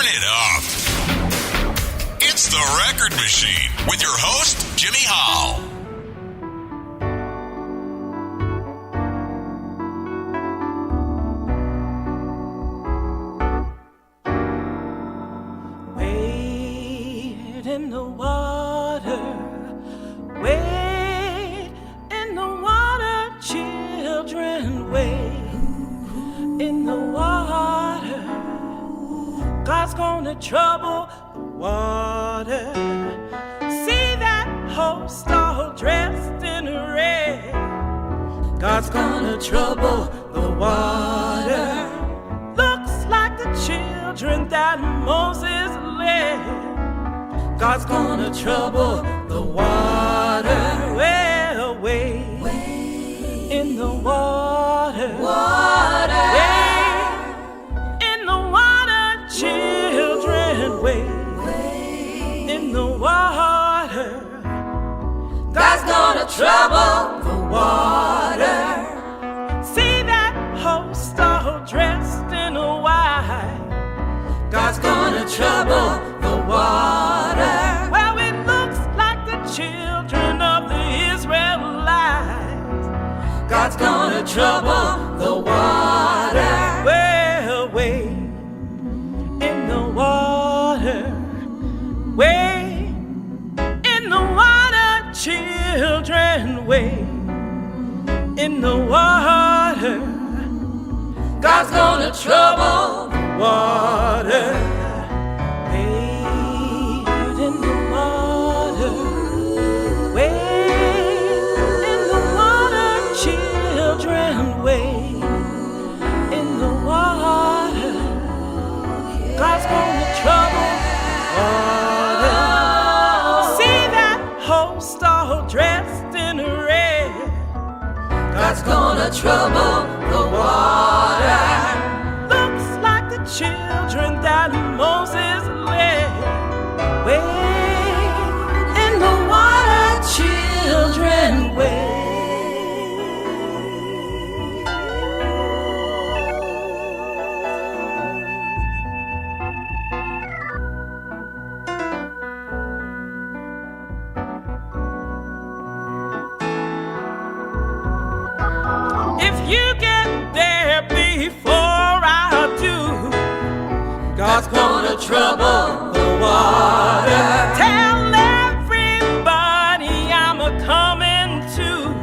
it up. It's the Record Machine with your host, Jimmy Hall. Wade in the water, wade in the water, children, wade in the water. God's gonna trouble the water. See that host all dressed in red. God's gonna trouble the water. Looks like the children that Moses led. God's gonna trouble the water. Well, wade in the water. Wade in the water, children, wade in the water. God's gonna trouble the water. See that host all dressed in white. God's gonna trouble the water. Well, it looks like the children of the Israelites. God's gonna trouble the water. Well, wade in the water. Wade in the water, children, wade in the water. God's gonna trouble the water. Wade in the water. Wade in the water, children, wade in the water. God's gonna trouble the water. See that host all dressed in red. God's gonna trouble the water. Looks like the children that Moses led. Wade in the water, children, wade. If you get there before I do, God's gonna trouble the water. Tell everybody I'm a-coming too.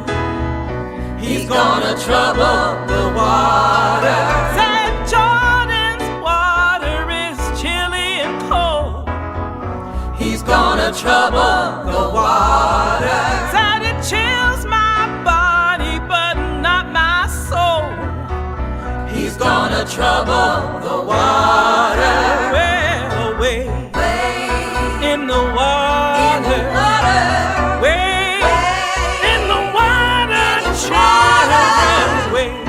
He's gonna trouble the water. Said Jordan's water is chilly and cold. He's gonna trouble the water. Said it chills my body but not my soul. He's gonna trouble the water. Well, wade in the water. Wade in the water, children. Wade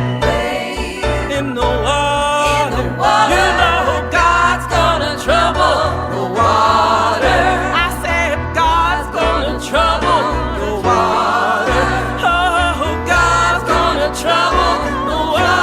in the water. You know God's gonna trouble the water. I said God's gonna trouble the water. Oh, God's gonna trouble the water.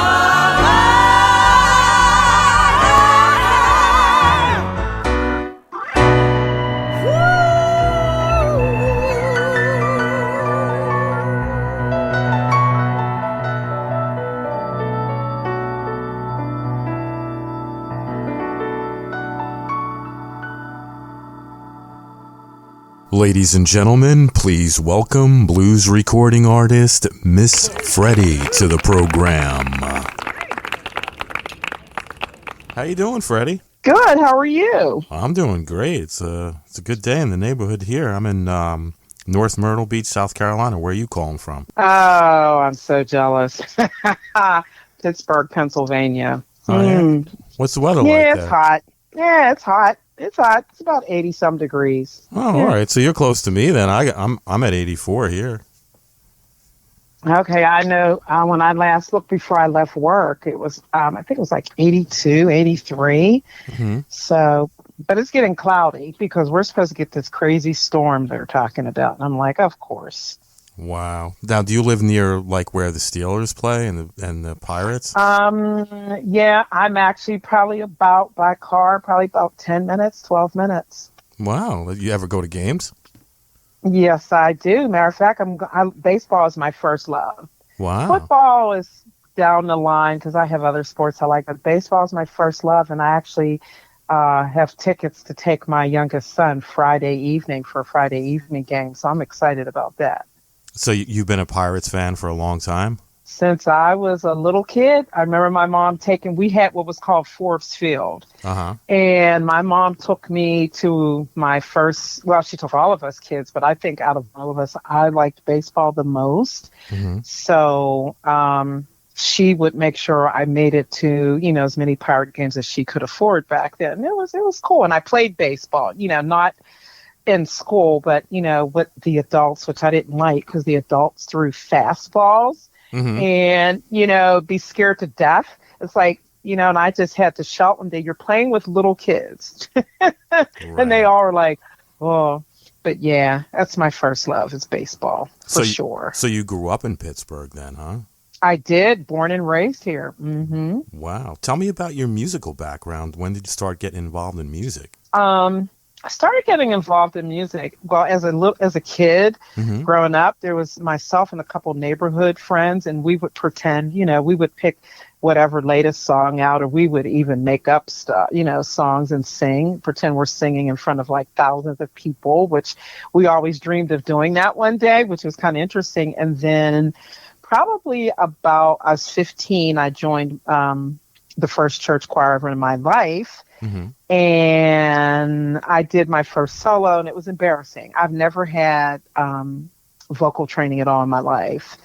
Ladies and gentlemen, please welcome blues recording artist Miss Freddye to the program. How you doing, Freddye? Good. How are you? I'm doing great. It's a good day in the neighborhood here. I'm in North Myrtle Beach, South Carolina. Where are you calling from? Oh, I'm so jealous. Pittsburgh, Pennsylvania. Oh, yeah? What's the weather like there? Yeah, it's hot. Yeah, it's hot. It's hot. It's about 80-some degrees. Oh, yeah. All right. So you're close to me then. I'm at 84 here. Okay, I know when I last looked before I left work, it was, I think it was like 82, 83. Mm-hmm. So, but it's getting cloudy because we're supposed to get this crazy storm they're talking about. And I'm like, of course. Wow. Now, do you live near like where the Steelers play and the Pirates? Yeah, I'm actually probably about by car, probably about 10 minutes, 12 minutes. Wow. You ever go to games? Yes, I do. Matter of fact, baseball is my first love. Wow. Football is down the line because I have other sports I like, but baseball is my first love, and I actually have tickets to take my youngest son Friday evening for a Friday evening game, so I'm excited about that. So you've been a Pirates fan for a long time? Since I was a little kid, I remember my mom we had what was called Forbes Field. Uh-huh. And my mom took me to my first, well, she took all of us kids, but I think out of all of us, I liked baseball the most. Mm-hmm. So she would make sure I made it to, as many Pirate games as she could afford back then. It was cool. And I played baseball, not in school, but, with the adults, which I didn't like because the adults threw fastballs. Mm-hmm. And, be scared to death. It's like, and I just had to shout one day, you're playing with little kids. Right. And they all were like, oh, but yeah, that's my first love is baseball for sure. So you grew up in Pittsburgh then, huh? I did, born and raised here. Mm-hmm. Wow. Tell me about your musical background. When did you start getting involved in music? I started getting involved in music. Well, as a kid, Mm-hmm. growing up, there was myself and a couple neighborhood friends, and we would pretend, we would pick whatever latest song out, or we would even make up stuff, songs and pretend we're singing in front of like thousands of people, which we always dreamed of doing that one day, which was kind of interesting. And then probably about I was 15, I joined the first church choir ever in my life. Mm-hmm. And I did my first solo, and it was embarrassing. I've never had vocal training at all in my life.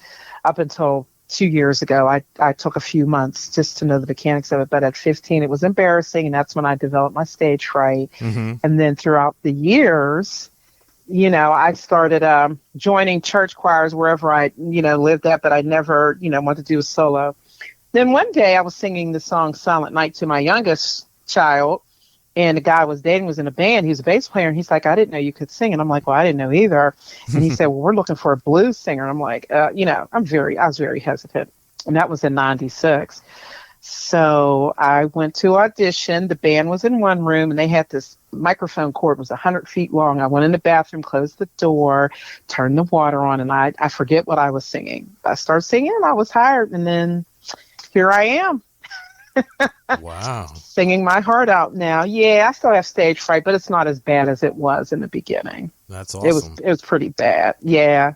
Up until 2 years ago, I took a few months just to know the mechanics of it. But at 15, it was embarrassing, and that's when I developed my stage fright. Mm-hmm. And then throughout the years, I started joining church choirs wherever I, lived at, but I never, wanted to do a solo. Then one day I was singing the song Silent Night to my youngest child, and the guy I was dating was in a band. He was a bass player, and he's like, I didn't know you could sing. And I'm like, well, I didn't know either. And he said, well, we're looking for a blues singer. And I'm like, I was very hesitant. And that was in 96. So I went to audition. The band was in one room, and they had this microphone cord was 100 feet long. I went in the bathroom, closed the door, turned the water on, and I forget what I was singing. I started singing, and I was hired, and then here I am. Wow. Singing my heart out now. Yeah, I still have stage fright, but it's not as bad as it was in the beginning. That's awesome. It was pretty bad. Yeah.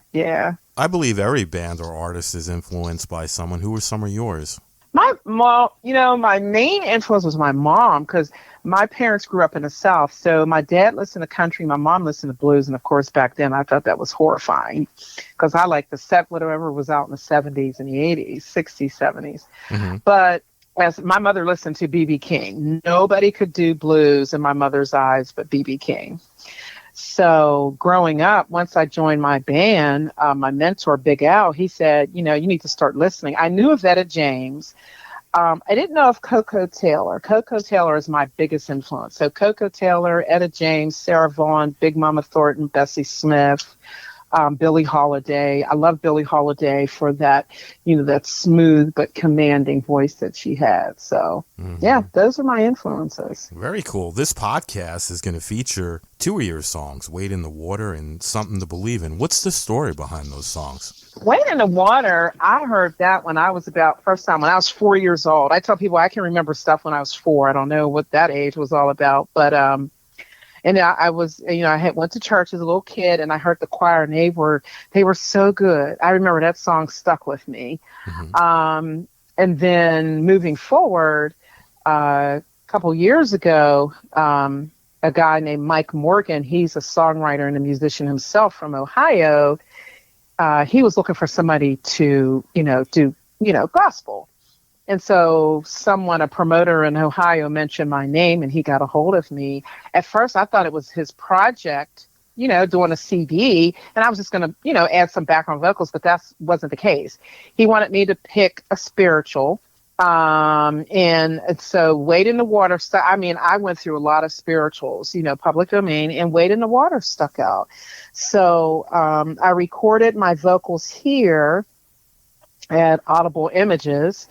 I believe every band or artist is influenced by someone. Who were some of yours? My main influence was my mom, because my parents grew up in the South. So my dad listened to country, my mom listened to blues, and of course back then I thought that was horrifying, because I liked whatever was out in the 70s and the 80s, 60s, 70s. Mm-hmm. But as my mother listened to B.B. King, nobody could do blues in my mother's eyes but B.B. King. So growing up, once I joined my band, my mentor, Big Al, he said, you need to start listening. I knew of Etta James. I didn't know of Coco Taylor. Coco Taylor is my biggest influence. So Coco Taylor, Etta James, Sarah Vaughan, Big Mama Thornton, Bessie Smith, Billie Holiday. I love Billie Holiday for that, that smooth but commanding voice that she had. So, yeah, those are my influences. Very cool. This podcast is going to feature two of your songs, Wade in the Water and Something to Believe in. What's the story behind those songs? Wade in the Water, I heard that when I was first time when I was 4 years old. I tell people I can remember stuff when I was 4. I don't know what that age was all about, but and I was, I had went to church as a little kid, and I heard the choir, and they were so good. I remember that song stuck with me. Mm-hmm. And then moving forward, a couple years ago, a guy named Mike Morgan, he's a songwriter and a musician himself from Ohio. He was looking for somebody to, do, gospel. And so a promoter in Ohio mentioned my name, and he got a hold of me. At first, I thought it was his project, doing a CD, and I was just going to, add some background vocals, but that wasn't the case. He wanted me to pick a spiritual, And so Wade in the Water stuck. I mean, I went through a lot of spirituals, public domain, and Wade in the Water stuck out. So I recorded my vocals here at Audible Images.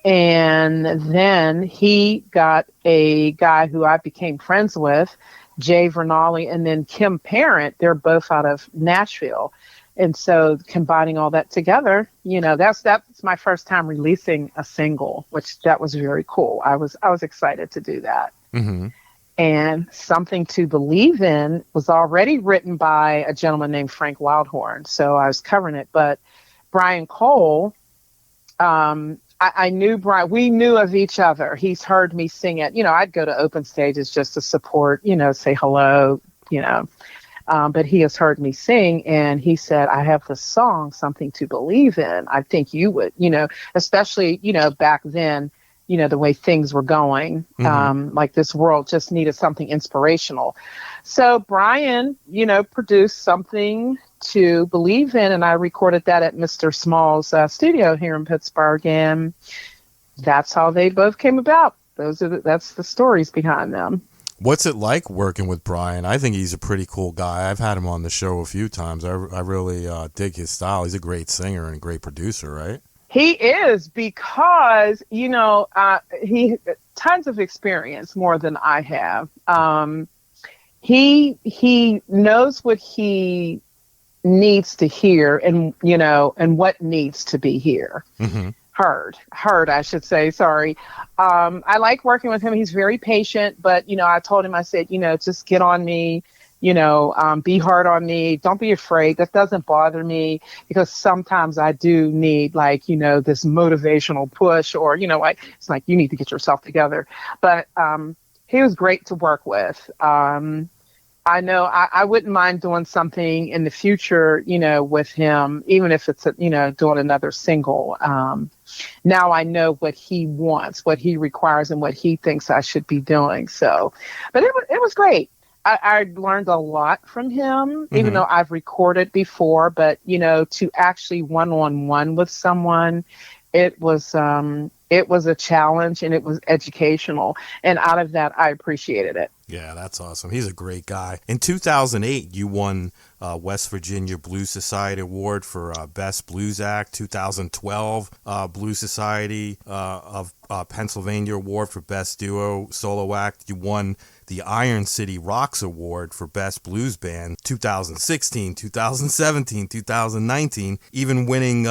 And then he got a guy who I became friends with, Jay Vernali, and then Kim Parent. They're both out of Nashville. And so combining all that together, that's my first time releasing a single, which that was very cool. I was excited to do that. Mm-hmm. And Something to Believe In was already written by a gentleman named Frank Wildhorn. So I was covering it. But Bryan Cole, I knew Bryan. We knew of each other. He's heard me sing it. I'd go to open stages just to support, say hello, but he has heard me sing, and he said, I have the song, Something to Believe In. I think you would, especially, back then, the way things were going, like this world just needed something inspirational. So Bryan, produced Something to Believe In, and I recorded that at Mr. Small's studio here in Pittsburgh, and that's how they both came about. That's the stories behind them. What's it like working with Bryan? I think he's a pretty cool guy. I've had him on the show a few times. I really dig his style. He's a great singer and a great producer, right? He is, because, he tons of experience, more than I have. He knows what he needs to hear, and what needs to be here. Mm-hmm. Heard, I should say. Sorry. I like working with him. He's very patient, but, I told him, I said, just get on me, be hard on me. Don't be afraid. That doesn't bother me, because sometimes I do need this motivational push, or, it's like, you need to get yourself together. But he was great to work with. I know I wouldn't mind doing something in the future, with him, even if it's, doing another single. Now I know what he wants, what he requires, and what he thinks I should be doing. So, but it was great. I learned a lot from him, even though I've recorded before, but, to actually one-on-one with someone, it was a challenge, and it was educational. And out of that, I appreciated it. Yeah, that's awesome. He's a great guy. In 2008, you won West Virginia Blues Society Award for Best Blues Act. 2012, Blues Society of Pennsylvania Award for Best Duo Solo Act. You won the Iron City Rocks Award for Best Blues Band. 2016, 2017, 2019, even winning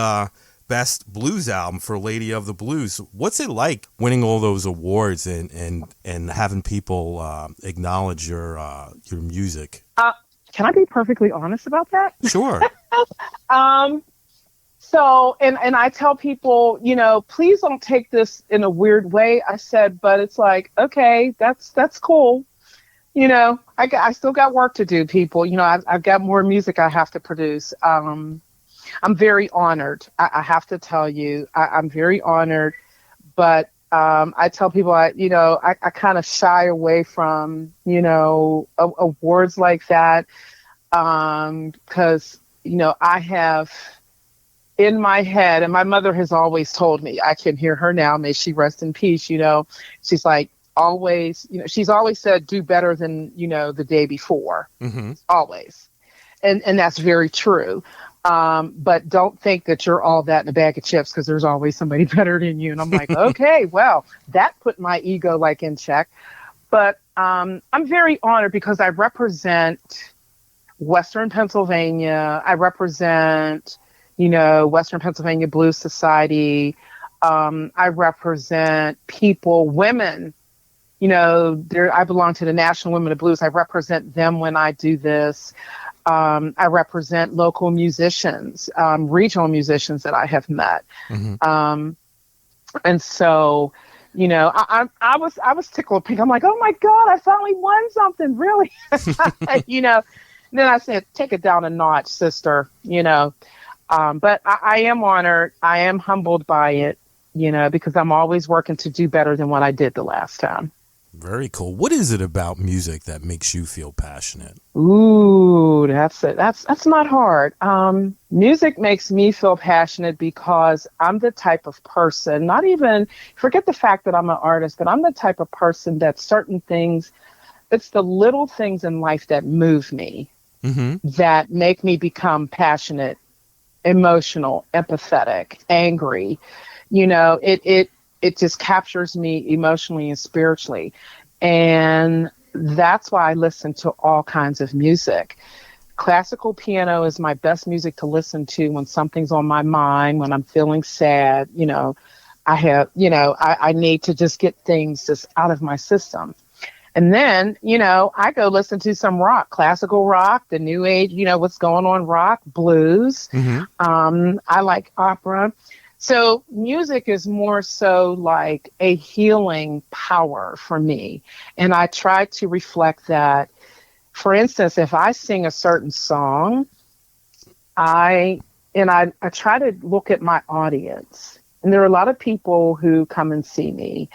Best Blues Album for Lady of the Blues. What's it like winning all those awards and having people acknowledge your music? Can I be perfectly honest about that? Sure. So, and I tell people, please don't take this in a weird way. I said, but it's like, okay, that's cool. I still got work to do, people. I've got more music I have to produce. I'm very honored. I have to tell you, I'm very honored, but I tell people, I kind of shy away from, awards like that, because, I have in my head, and my mother has always told me, I can hear her now, may she rest in peace, she's like, always, she's always said, do better than, the day before, always. And that's very true. But don't think that you're all that in a bag of chips, because there's always somebody better than you. And I'm like, okay, well, that put my ego in check. But I'm very honored, because I represent Western Pennsylvania. I represent, Western Pennsylvania Blues Society. I represent people, women. I belong to the National Women of Blues. I represent them when I do this. I represent local musicians, regional musicians that I have met. And so, I was tickled pink. I'm like, oh my God, I finally won something, really. And then I said, take it down a notch, sister, but I am honored. I am humbled by it, because I'm always working to do better than what I did the last time. Very cool. What is it about music that makes you feel passionate? Ooh, that's not hard. Music makes me feel passionate because I'm the type of person, not even forget the fact that I'm an artist, but I'm the type of person that certain things, it's the little things in life that move me, that make me become passionate, emotional, empathetic, angry. It just captures me emotionally and spiritually. And that's why I listen to all kinds of music. Classical piano is my best music to listen to when something's on my mind, when I'm feeling sad. I need to just get things just out of my system. And then, I go listen to some rock, classical rock, the new age, what's going on, rock, blues. I like opera. So music is more so like a healing power for me. And I try to reflect that. For instance, if I sing a certain song, I try to look at my audience. And there are a lot of people who come and see me.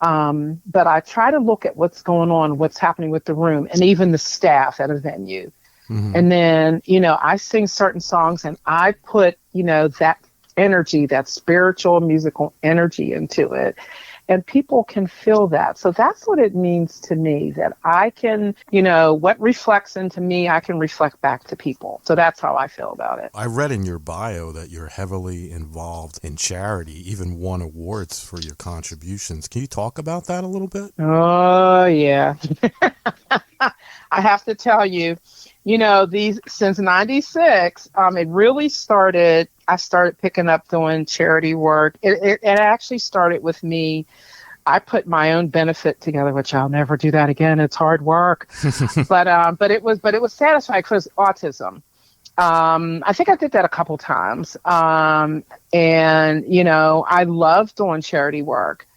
But I try to look at what's going on, what's happening with the room, and even the staff at a venue. And then, I sing certain songs and I put, that energy, that spiritual musical energy into it, and people can feel that. So that's what it means to me, that I can, what reflects into me, I can reflect back to people. So that's how I feel about it. I read in your bio that you're heavily involved in charity, even won awards for your contributions. Can you talk about that a little bit? Oh, yeah. I have to tell you, since 96, it really started, I started picking up doing charity work. It actually started with me. I put my own benefit together, which I'll never do that again. It's hard work, but it was satisfying because autism. I think I did that a couple times. And I love doing charity work.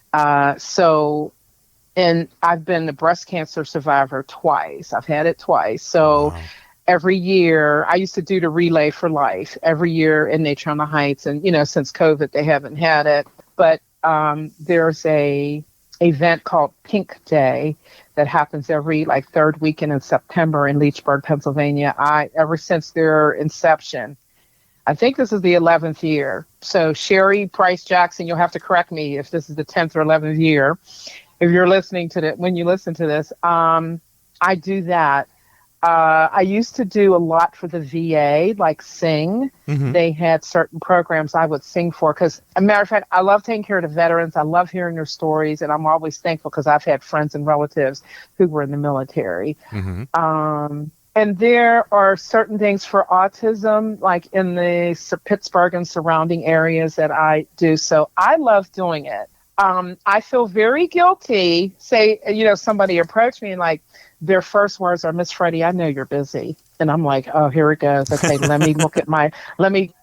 And I've been a breast cancer survivor twice. I've had it twice. So wow. Every year, I used to do the Relay for Life every year in Nature on the Heights. And, since COVID, they haven't had it. But there's a event called Pink Day that happens every third weekend in September in Leechburg, Pennsylvania. Ever since their inception, I think this is the 11th year. So Sherry Price Jackson, you'll have to correct me if this is the 10th or 11th year. If you're listening to it, when you listen to this, I do that. I used to do a lot for the VA, like sing. They had certain programs I would sing for because, as a matter of fact, I love taking care of the veterans. I love hearing their stories, and I'm always thankful because I've had friends and relatives who were in the military. And there are certain things for autism, like in the Pittsburgh and surrounding areas that I do. So I love doing it. I feel very guilty. Say, somebody approached me and their first words are, "Miss Freddye, I know you're busy." And I'm like, oh, here it goes. Okay, let me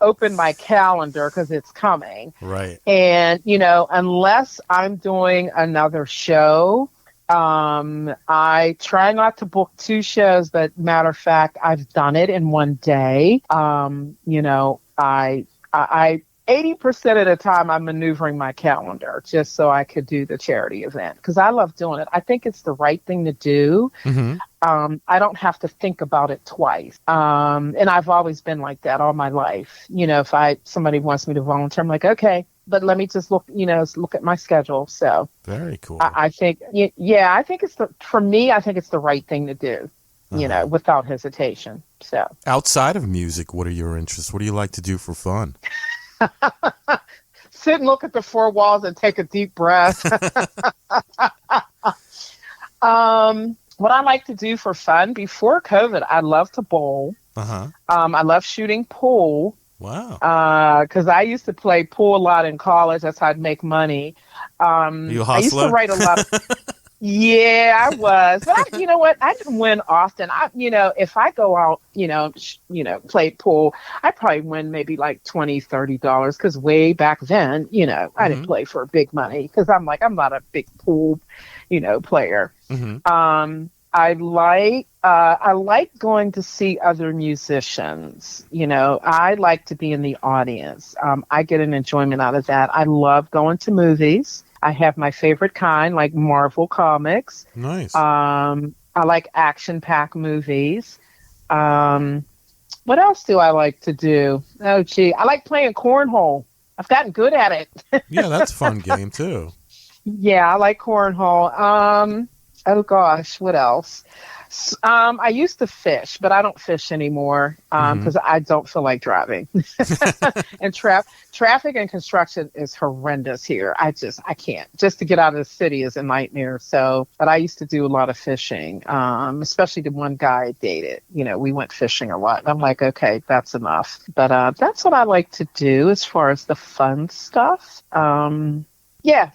open my calendar because it's coming. Right. And, unless I'm doing another show, I try not to book 2 shows, but matter of fact, I've done it in one day. I 80% of the time I'm maneuvering my calendar just so I could do the charity event because I love doing it. I think it's the right thing to do. I don't have to think about it twice. And I've always been like that all my life. If somebody wants me to volunteer, I'm like, okay, but let me just look at my schedule. So very cool. I think, I think for me, I think it's the right thing to do, without hesitation. So outside of music, what are your interests? What do you like to do for fun? Sit and look at the 4 walls and take a deep breath. What I like to do for fun before COVID, I love to bowl. I love shooting pool. Wow. Because I used to play pool a lot in college. That's how I'd make money. You hustler? I used to write a lot of... Yeah, I was. But you know what? I didn't win often. If I go out, play pool, I probably win maybe $20, $30 because way back then, I didn't play for big money because I'm not a big pool, player. I like going to see other musicians. I like to be in the audience. I get an enjoyment out of that. I love going to movies. I have my favorite kind, like Marvel comics. Nice. I like action-packed movies. What else do I like to do? Oh, gee, I like playing cornhole. I've gotten good at it. Yeah, that's a fun game too. Yeah, I like cornhole. Oh gosh, what else? I used to fish, but I don't fish anymore because I don't feel like driving. And traffic and construction is horrendous here. I can't. Just to get out of the city is a nightmare. So, but I used to do a lot of fishing, especially the one guy I dated. You know, we went fishing a lot. I'm like, okay, that's enough. But that's what I like to do as far as the fun stuff. Yeah.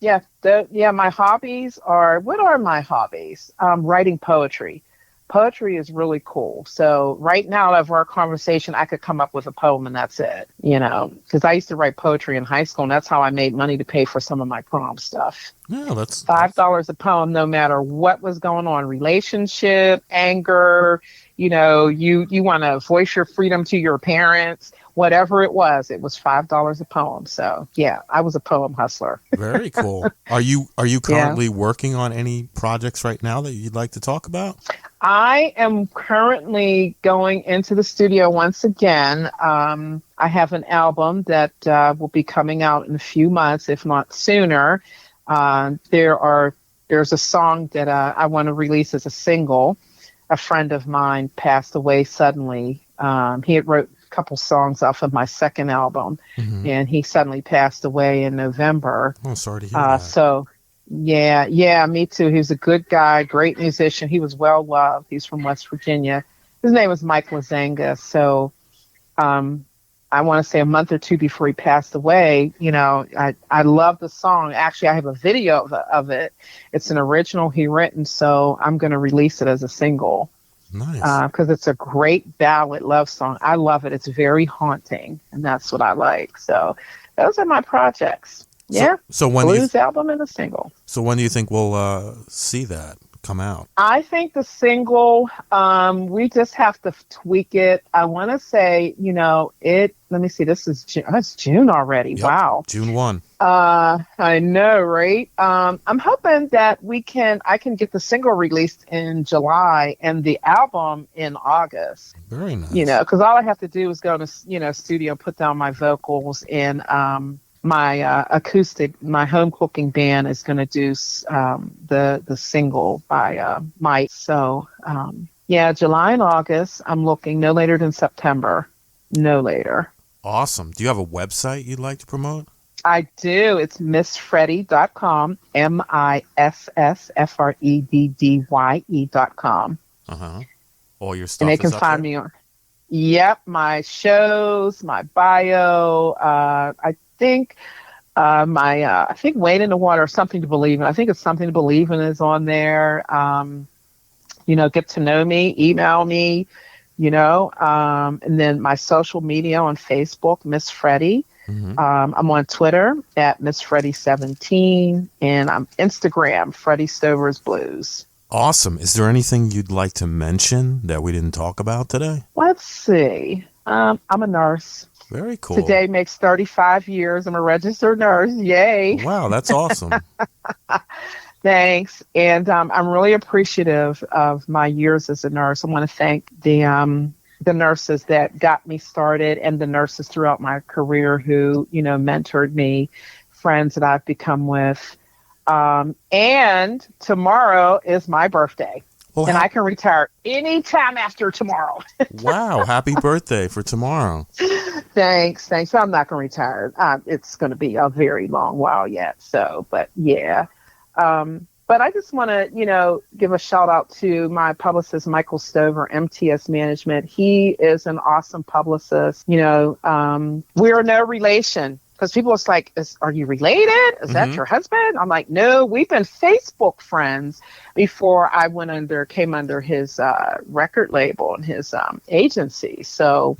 My hobbies are, what are my hobbies? Writing poetry. Poetry is really cool. So right now, out of our conversation, I could come up with a poem and that's it, you know, because I used to write poetry in high school and that's how I made money to pay for some of my prom stuff. Yeah, that's $5 a poem, no matter what was going on, relationship, anger, you know, you want to voice your freedom to your parents, whatever it was $5 a poem. So yeah, I was a poem hustler. very cool. Are you currently working on any projects right now that you'd like to talk about? I am currently going into the studio once again. I have an album that will be coming out in a few months, if not sooner. There's a song that I want to release as a single. A friend of mine passed away suddenly. He had wrote a couple songs off of my second album, and he suddenly passed away in November. Oh, sorry to hear that. So, yeah, me too. He was a good guy, great musician. He was well loved. He's from West Virginia. His name was Mike Lazanga. So, I want to say a month or two before he passed away, you know, I love the song. Actually, I have a video of it. It's an original he written, so I'm going to release it as a single. Nice. Because it's a great ballad love song. I love it. It's very haunting, and that's what I like. So those are my projects. Yeah. So when blues album and a single. So when do you think we'll see that come out? I think the single, we just have to tweak it. I want to say, you know, let me see, this is June. It's June already. Yep. Wow. June 1. I know, right? I'm hoping that I can get the single released in July and the album in August. Very nice. You know, because all I have to do is go to, studio, put down my vocals, and my acoustic, my home cooking band is going to do the single by Mike. So, July and August, I'm looking no later than September. No later. Awesome. Do you have a website you'd like to promote? I do. It's MissFreddye.com, MissFreddye.com. All your stuff. And they can find me on. Yep, my shows, my bio. I think Wade in the Water, Something to Believe in. I think it's Something to Believe in is on there. Get to know me, email me, and then my social media on Facebook, Miss Freddye. I'm on Twitter at Miss Freddye 17, and I'm Instagram, Freddye Stover's Blues. Awesome. Is there anything you'd like to mention that we didn't talk about today? Let's see. I'm a nurse. Very cool. Today makes 35 years. I'm a registered nurse. Yay. Wow, that's awesome. Thanks. And I'm really appreciative of my years as a nurse. I want to thank the nurses that got me started and the nurses throughout my career who, mentored me, friends that I've become with. And tomorrow is my birthday. Well, and I can retire anytime after tomorrow. Wow. Happy birthday for tomorrow. Thanks. So I'm not going to retire. It's going to be a very long while yet. So, but yeah. But I just want to, give a shout out to my publicist, Michael Stover, MTS Management. He is an awesome publicist. We are no relation. Because people are like, are you related? Is that your husband? I'm like, no, we've been Facebook friends before I came under his record label and his agency. So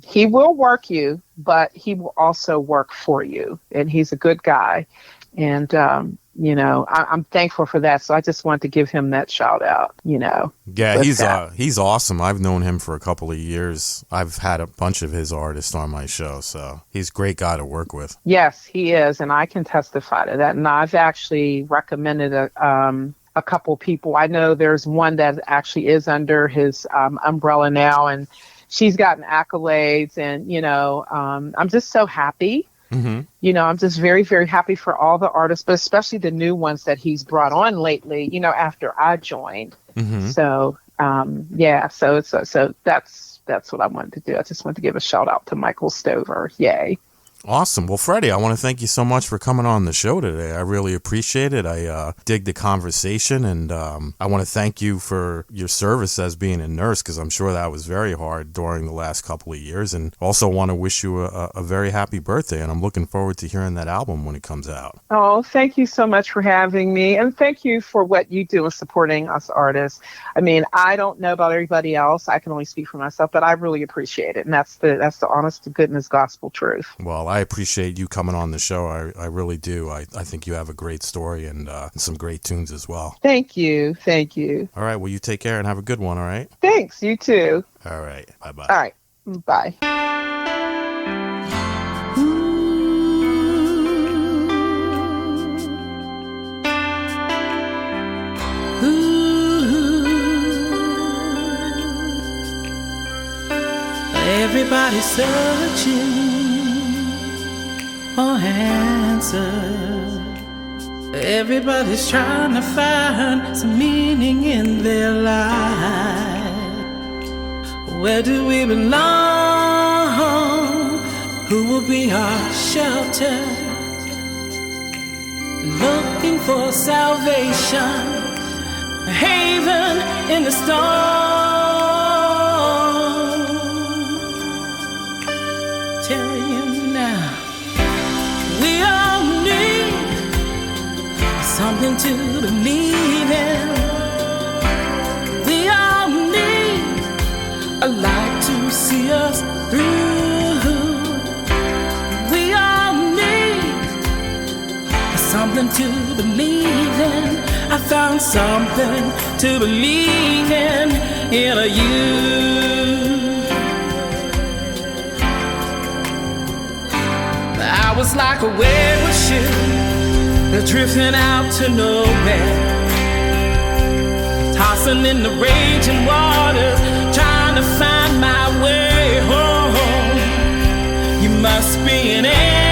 he will work you, but he will also work for you. And he's a good guy. And, I'm thankful for that. So I just wanted to give him that shout out, Yeah, he's awesome. I've known him for a couple of years. I've had a bunch of his artists on my show, so he's a great guy to work with. Yes, he is. And I can testify to that. And I've actually recommended a couple people. I know there's one that actually is under his umbrella now, and she's gotten accolades. And, I'm just so happy. Mm-hmm. I'm just very, very happy for all the artists, but especially the new ones that he's brought on lately, after I joined. Mm-hmm. So, so that's what I wanted to do. I just wanted to give a shout out to Michael Stover. Yay. Awesome. Well, Freddie, I want to thank you so much for coming on the show today. I really appreciate it. I dig the conversation, and I want to thank you for your service as being a nurse, because I'm sure that was very hard during the last couple of years, and also want to wish you a very happy birthday, and I'm looking forward to hearing that album when it comes out. Oh, thank you so much for having me, and thank you for what you do in supporting us artists. I mean, I don't know about everybody else. I can only speak for myself, but I really appreciate it, and that's the honest to goodness gospel truth. Well, I appreciate you coming on the show. I really do. I think you have a great story and some great tunes as well. Thank you. Thank you. All right. Well, you take care and have a good one. All right. Thanks. You too. All right. Bye-bye. All right. Bye. Everybody's searching for answers. Everybody's trying to find some meaning in their life. Where do we belong? Who will be our shelter? Looking for salvation, a haven in the storm. Tell you now, we all need something to believe in. We all need a light to see us through. We all need something to believe in. I found something to believe in a you. I was like a wayward ship drifting out to nowhere, tossing in the raging waters, trying to find my way home. You must be an angel